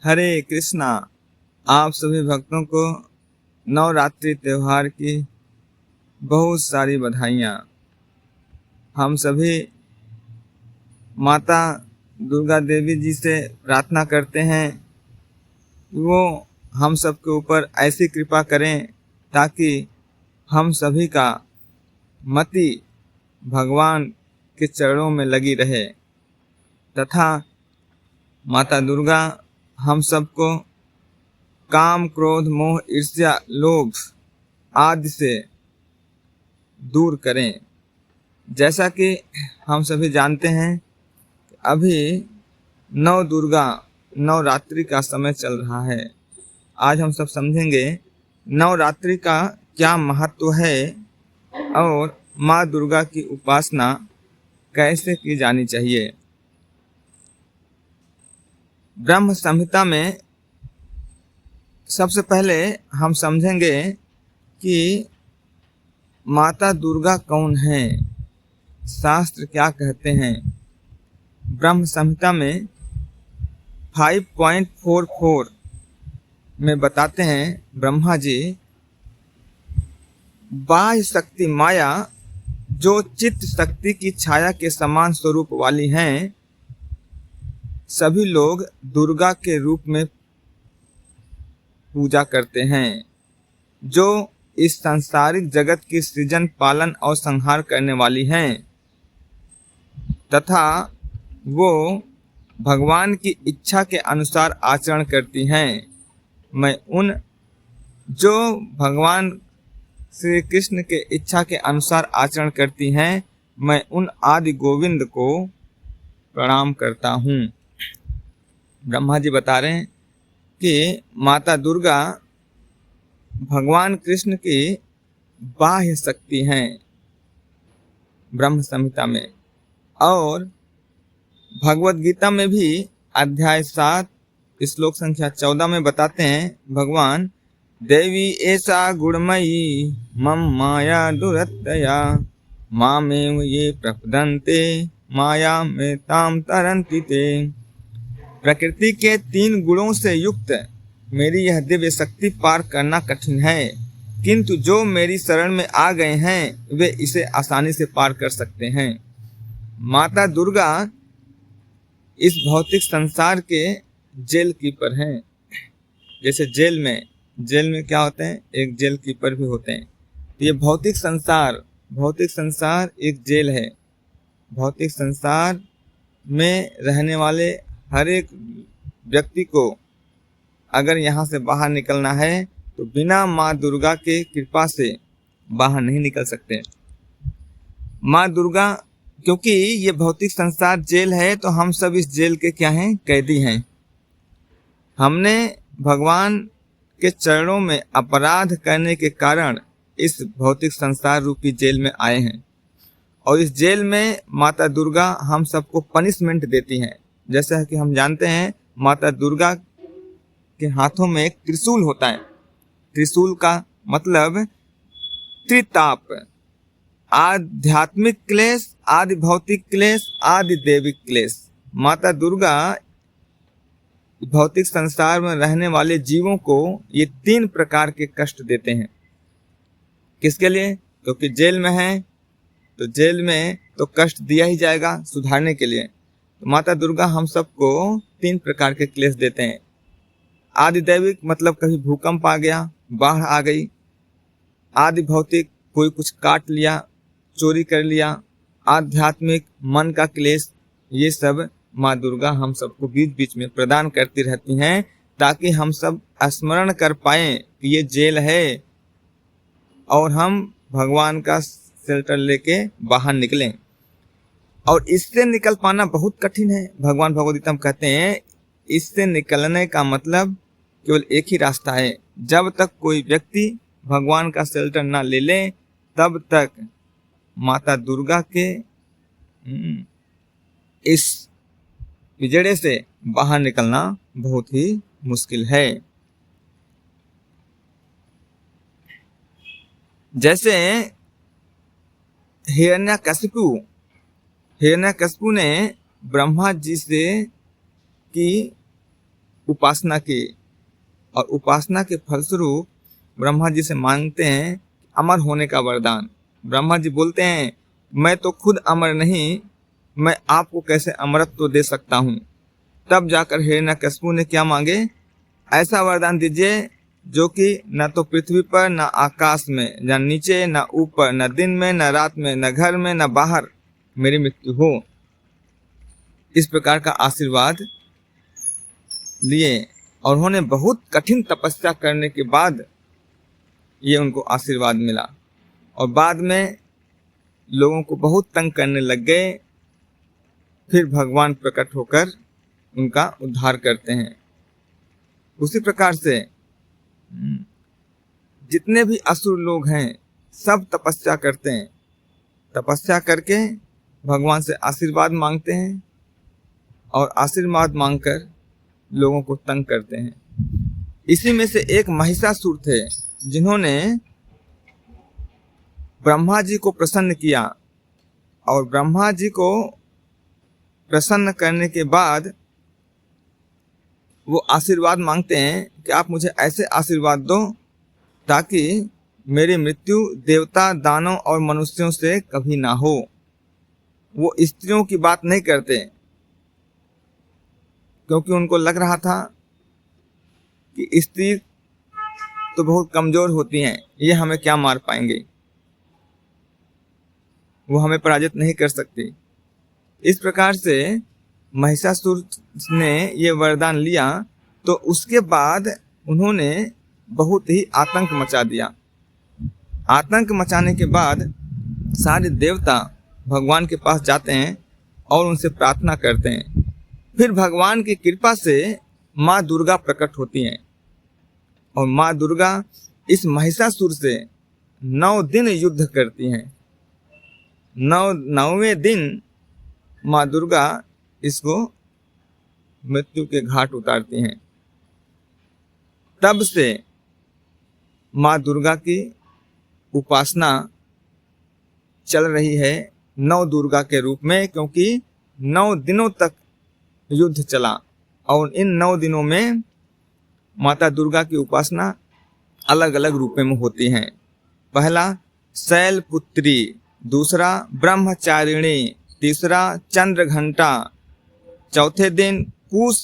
हरे कृष्णा। आप सभी भक्तों को नवरात्रि त्योहार की बहुत सारी बधाइयाँ। हम सभी माता दुर्गा देवी जी से प्रार्थना करते हैं कि वो हम सबके ऊपर ऐसी कृपा करें ताकि हम सभी का मति भगवान के चरणों में लगी रहे तथा माता दुर्गा हम सबको काम, क्रोध, मोह, ईर्ष्या, लोभ आदि से दूर करें। जैसा कि हम सभी जानते हैं कि अभी नवरात्रि का समय चल रहा है। आज हम सब समझेंगे नवरात्रि का क्या महत्व है और माँ दुर्गा की उपासना कैसे की जानी चाहिए। ब्रह्म संहिता में सबसे पहले हम समझेंगे कि माता दुर्गा कौन है, शास्त्र क्या कहते हैं। ब्रह्म संहिता में 5.44 में बताते हैं ब्रह्मा जी, बाह्य शक्ति माया जो चित्त शक्ति की छाया के समान स्वरूप वाली हैं, सभी लोग दुर्गा के रूप में पूजा करते हैं, जो इस सांसारिक जगत की सृजन, पालन और संहार करने वाली हैं तथा वो भगवान की इच्छा के अनुसार आचरण करती हैं। मैं उन जो भगवान श्री कृष्ण के इच्छा के अनुसार आचरण करती हैं, मैं उन आदि गोविंद को प्रणाम करता हूँ। ब्रह्मा जी बता रहे हैं कि माता दुर्गा भगवान कृष्ण की बाह्य शक्ति हैं ब्रह्म संहिता में, और भगवत गीता में भी अध्याय 7 श्लोक संख्या 14 में बताते हैं भगवान, देवी ऐसा गुणमयी मम माया दुरत्यया मामेव ये प्रपदन्ते माया में ताम तरन्ति ते। प्रकृति के 3 गुणों से युक्त मेरी यह दिव्य शक्ति पार करना कठिन है, किंतु जो मेरी शरण में आ गए हैं वे इसे आसानी से पार कर सकते हैं। माता दुर्गा इस भौतिक संसार के जेल कीपर हैं। जैसे जेल में क्या होते हैं, एक जेल कीपर भी होते हैं। तो ये भौतिक संसार एक जेल है। भौतिक संसार में रहने वाले हर एक व्यक्ति को अगर यहाँ से बाहर निकलना है तो बिना माँ दुर्गा के कृपा से बाहर नहीं निकल सकते। माँ दुर्गा, क्योंकि ये भौतिक संसार जेल है तो हम सब इस जेल के क्या हैं, कैदी हैं। हमने भगवान के चरणों में अपराध करने के कारण इस भौतिक संसार रूपी जेल में आए हैं, और इस जेल में माता दुर्गा हम सबको पनिशमेंट देती हैं। जैसा कि हम जानते हैं माता दुर्गा के हाथों में एक त्रिशूल होता है। त्रिशूल का मतलब त्रिताप, आध्यात्मिक क्लेश, आदि भौतिक क्लेश, आदि देविक क्लेश। माता दुर्गा भौतिक संसार में रहने वाले जीवों को ये 3 प्रकार के कष्ट देते हैं। किसके लिए? क्योंकि जेल में है तो जेल में तो कष्ट दिया ही जाएगा सुधारने के लिए। तो माता दुर्गा हम सबको 3 प्रकार के क्लेश देते हैं। आदि दैविक मतलब कभी भूकंप आ गया, बाढ़ आ गई। आदि भौतिक कोई कुछ काट लिया, चोरी कर लिया। आध्यात्मिक मन का क्लेश, ये सब माँ दुर्गा हम सबको बीच बीच में प्रदान करती रहती हैं ताकि हम सब स्मरण कर पाएं कि ये जेल है और हम भगवान का शेल्टर लेके बाहर निकलें। और इससे निकल पाना बहुत कठिन है। भगवान भगवद गीता में कहते हैं इससे निकलने का मतलब केवल एक ही रास्ता है। जब तक कोई व्यक्ति भगवान का शेल्टर ना ले ले तब तक माता दुर्गा के इस पिंजड़े से बाहर निकलना बहुत ही मुश्किल है। जैसे हिरण्यकशिपु ने ब्रह्मा जी से की उपासना की और उपासना के फलस्वरूप ब्रह्मा जी से मांगते हैं अमर होने का वरदान। ब्रह्मा जी बोलते हैं मैं तो खुद अमर नहीं, मैं आपको कैसे अमरत्व दे सकता हूँ। तब जाकर हिरण्यकशिपु ने क्या मांगे, ऐसा वरदान दीजिए जो कि न तो पृथ्वी पर, न आकाश में, न नीचे, न ऊपर, न दिन में, न रात में, न घर में, न बाहर मेरी मृत्यु हो। इस प्रकार का आशीर्वाद लिए और उन्होंने बहुत कठिन तपस्या करने के बाद ये उनको आशीर्वाद मिला। और बाद में लोगों को बहुत तंग करने लग गए, फिर भगवान प्रकट होकर उनका उद्धार करते हैं। उसी प्रकार से जितने भी असुर लोग हैं सब तपस्या करते हैं, तपस्या करके भगवान से आशीर्वाद मांगते हैं और आशीर्वाद मांगकर लोगों को तंग करते हैं। इसी में से एक महिषासुर थे जिन्होंने ब्रह्मा जी को प्रसन्न किया और ब्रह्मा जी को प्रसन्न करने के बाद वो आशीर्वाद मांगते हैं कि आप मुझे ऐसे आशीर्वाद दो ताकि मेरी मृत्यु देवता, दानव और मनुष्यों से कभी ना हो। वो स्त्रियों की बात नहीं करते क्योंकि उनको लग रहा था कि स्त्री तो बहुत कमजोर होती हैं, ये हमें क्या मार पाएंगे, वो हमें पराजित नहीं कर सकती। इस प्रकार से महिषासुर ने ये वरदान लिया तो उसके बाद उन्होंने बहुत ही आतंक मचा दिया। आतंक मचाने के बाद सारे देवता भगवान के पास जाते हैं और उनसे प्रार्थना करते हैं। फिर भगवान की कृपा से माँ दुर्गा प्रकट होती हैं और माँ दुर्गा इस महिषासुर से 9 दिन युद्ध करती हैं। 9वें दिन माँ दुर्गा इसको मृत्यु के घाट उतारती हैं। तब से माँ दुर्गा की उपासना चल रही है 9 दुर्गा के रूप में, क्योंकि 9 दिनों तक युद्ध चला और इन 9 दिनों में माता दुर्गा की उपासना अलग अलग रूपों में होती हैं। पहला शैलपुत्री, दूसरा ब्रह्मचारिणी, तीसरा चंद्रघंटा, चौथे दिन कुश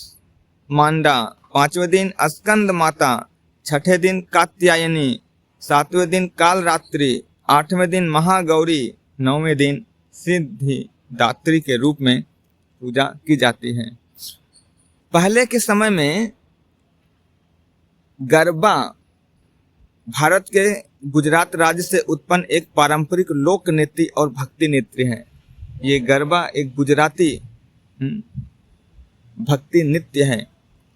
मांडा, 5वें दिन स्कंद माता, 6ठे दिन कात्यायनी, 7वें दिन कालरात्रि, 8वें दिन महागौरी, 9वें दिन सिद्धिदात्री के रूप में पूजा की जाती है। पहले के समय में गरबा भारत के गुजरात राज्य से उत्पन्न एक पारंपरिक लोक नृत्य और भक्ति नृत्य है। ये गरबा एक गुजराती भक्ति नृत्य है।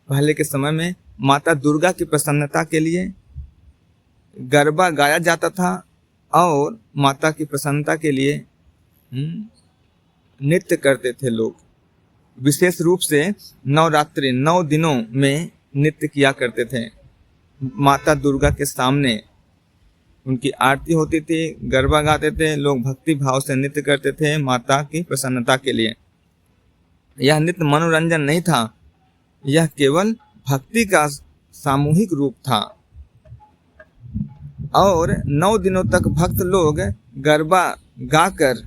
पहले के समय में माता दुर्गा की प्रसन्नता के लिए गरबा गाया जाता था और माता की प्रसन्नता के लिए नृत्य करते थे लोग। विशेष रूप से नवरात्रि 9 दिनों में नृत्य किया करते थे। माता दुर्गा के सामने उनकी आरती होती थी, गरबा गाते थे लोग, भक्ति भाव से नृत्य करते थे माता की प्रसन्नता के लिए। यह नृत्य मनोरंजन नहीं था, यह केवल भक्ति का सामूहिक रूप था। और 9 दिनों तक भक्त लोग गरबा गाकर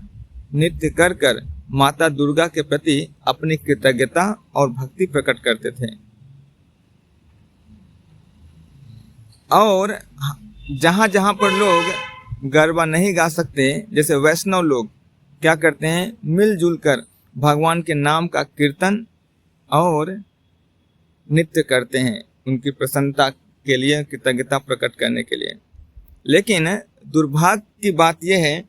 नृत्य कर कर माता दुर्गा के प्रति अपनी कृतज्ञता और भक्ति प्रकट करते थे। और जहाँ जहाँ पर लोग गरबा नहीं गा सकते, जैसे वैष्णव लोग क्या करते हैं, मिलजुल कर भगवान के नाम का कीर्तन और नृत्य करते हैं उनकी प्रसन्नता के लिए, कृतज्ञता प्रकट करने के लिए। लेकिन दुर्भाग्य की बात यह है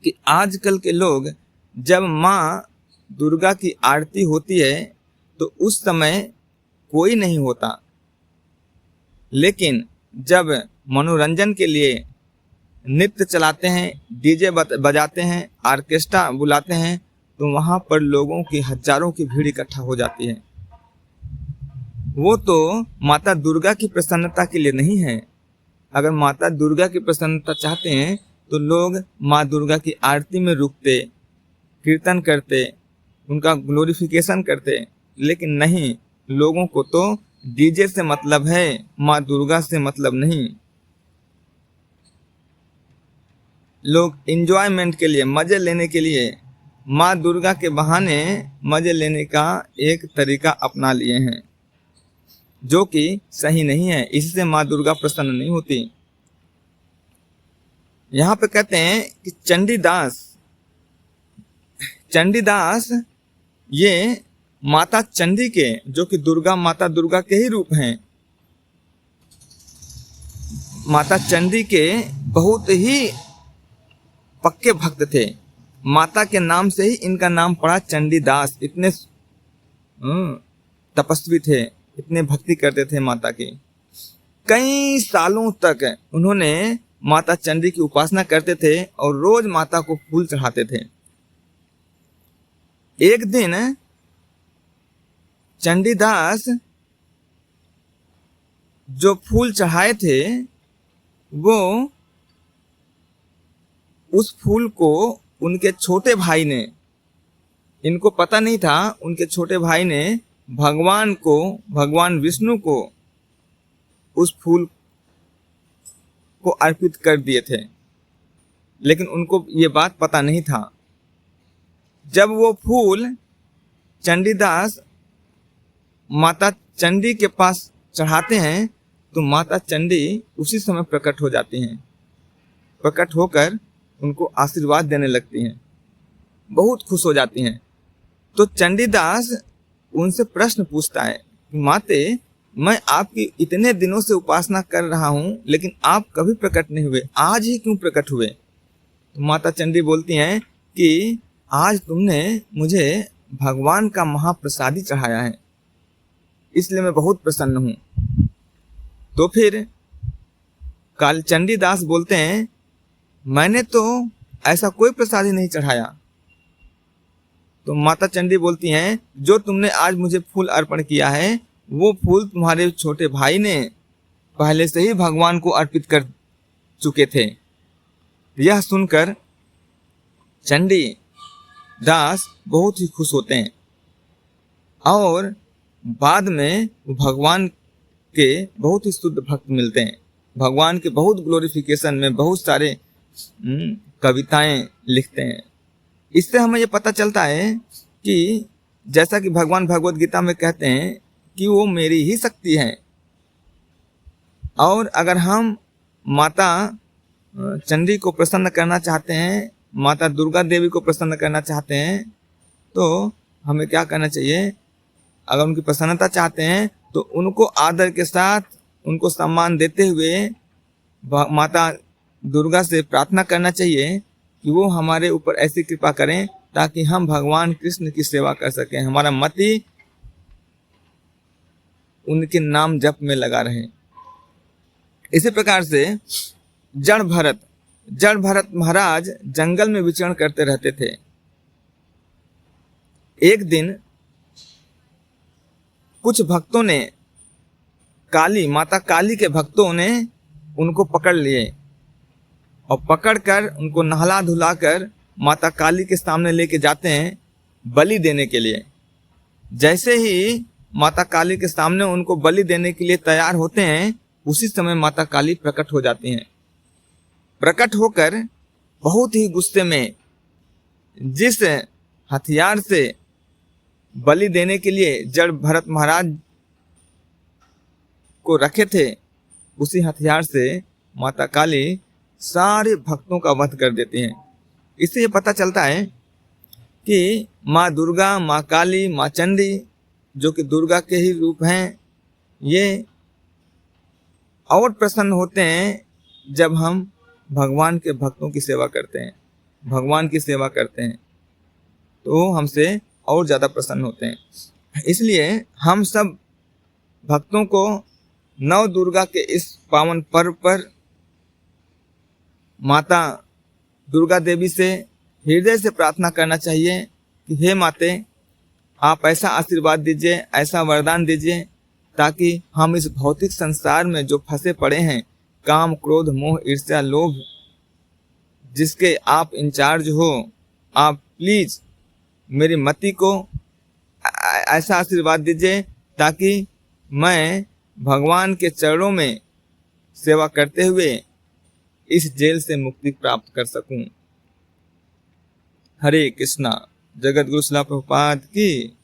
कि आजकल के लोग जब माँ दुर्गा की आरती होती है तो उस समय कोई नहीं होता, लेकिन जब मनोरंजन के लिए नृत्य चलाते हैं, डीजे बजाते हैं, ऑर्केस्ट्रा बुलाते हैं, तो वहाँ पर लोगों की हजारों की भीड़ इकट्ठा हो जाती है। वो तो माता दुर्गा की प्रसन्नता के लिए नहीं है। अगर माता दुर्गा की प्रसन्नता चाहते हैं तो लोग माँ दुर्गा की आरती में रुकते, कीर्तन करते, उनका ग्लोरिफिकेशन करते, लेकिन नहीं, लोगों को तो डीजे से मतलब है, माँ दुर्गा से मतलब नहीं। लोग एंजॉयमेंट के लिए, मजे लेने के लिए माँ दुर्गा के बहाने मजे लेने का एक तरीका अपना लिए हैं, जो कि सही नहीं है। इससे माँ दुर्गा प्रसन्न नहीं होती। यहाँ पे कहते हैं कि चंडीदास ये माता चंडी के, जो कि माता दुर्गा के ही रूप हैं, माता चंडी के बहुत ही पक्के भक्त थे। माता के नाम से ही इनका नाम पड़ा चंडीदास। इतने तपस्वी थे, इतने भक्ति करते थे माता की। कई सालों तक उन्होंने माता चंडी की उपासना करते थे और रोज माता को फूल चढ़ाते थे। एक दिन चंडीदास जो फूल चढ़ाए थे, वो उस फूल को उनके छोटे भाई ने, इनको पता नहीं था, उनके छोटे भाई ने भगवान विष्णु को उस फूल को अर्पित कर दिए थे, लेकिन उनको ये बात पता नहीं था। जब वो फूल चंडीदास माता चंडी के पास चढ़ाते हैं तो माता चंडी उसी समय प्रकट हो जाती हैं। प्रकट होकर उनको आशीर्वाद देने लगती हैं, बहुत खुश हो जाती हैं। तो चंडीदास उनसे प्रश्न पूछता है, माते, मैं आपकी इतने दिनों से उपासना कर रहा हूँ, लेकिन आप कभी प्रकट नहीं हुए, आज ही क्यों प्रकट हुए? तो माता चंडी बोलती हैं कि आज तुमने मुझे भगवान का महाप्रसादी चढ़ाया है, इसलिए मैं बहुत प्रसन्न हूँ। तो फिर काल चंडीदास बोलते हैं, मैंने तो ऐसा कोई प्रसादी नहीं चढ़ाया। तो माता चंडी बोलती हैं, जो तुमने आज मुझे फूल अर्पण किया है, वो फूल तुम्हारे छोटे भाई ने पहले से ही भगवान को अर्पित कर चुके थे। यह सुनकर चंडी दास बहुत ही खुश होते हैं और बाद में भगवान के बहुत ही शुद्ध भक्त मिलते हैं। भगवान के बहुत ग्लोरिफिकेशन में बहुत सारे कविताएं लिखते हैं। इससे हमें ये पता चलता है कि जैसा कि भगवान भगवत गीता में कहते हैं कि वो मेरी ही शक्ति है, और अगर हम माता चंडी को प्रसन्न करना चाहते हैं, माता दुर्गा देवी को प्रसन्न करना चाहते हैं, तो हमें क्या करना चाहिए? अगर उनकी प्रसन्नता चाहते हैं तो उनको आदर के साथ, उनको सम्मान देते हुए माता दुर्गा से प्रार्थना करना चाहिए कि वो हमारे ऊपर ऐसी कृपा करें ताकि हम भगवान कृष्ण की सेवा कर सकें, हमारा मति उनके नाम जप में लगा रहे। इसी प्रकार से जड़ भरत महाराज जंगल में विचरण करते रहते थे। एक दिन कुछ भक्तों ने, माता काली के भक्तों ने उनको पकड़ लिए और पकड़कर उनको नहला धुलाकर माता काली के सामने लेके जाते हैं बलि देने के लिए। जैसे ही माता काली के सामने उनको बलि देने के लिए तैयार होते हैं, उसी समय माता काली प्रकट हो जाती हैं। प्रकट होकर बहुत ही गुस्से में जिस हथियार से बलि देने के लिए जड़ भरत महाराज को रखे थे, उसी हथियार से माता काली सारे भक्तों का वध कर देती हैं। इससे ये पता चलता है कि माँ दुर्गा, माँ काली, माँ चंडी, जो कि दुर्गा के ही रूप हैं, ये और प्रसन्न होते हैं जब हम भगवान के भक्तों की सेवा करते हैं, भगवान की सेवा करते हैं, तो हमसे और ज़्यादा प्रसन्न होते हैं। इसलिए हम सब भक्तों को नव दुर्गा के इस पावन पर्व पर माता दुर्गा देवी से हृदय से प्रार्थना करना चाहिए कि हे माते, आप ऐसा आशीर्वाद दीजिए, ऐसा वरदान दीजिए, ताकि हम इस भौतिक संसार में जो फंसे पड़े हैं, काम, क्रोध, मोह, ईर्ष्या, लोभ, जिसके आप इंचार्ज हो, आप प्लीज मेरी मति को ऐसा आशीर्वाद दीजिए ताकि मैं भगवान के चरणों में सेवा करते हुए इस जेल से मुक्ति प्राप्त कर सकूं। हरे कृष्णा। जगत गुरु श्रील प्रभुपाद की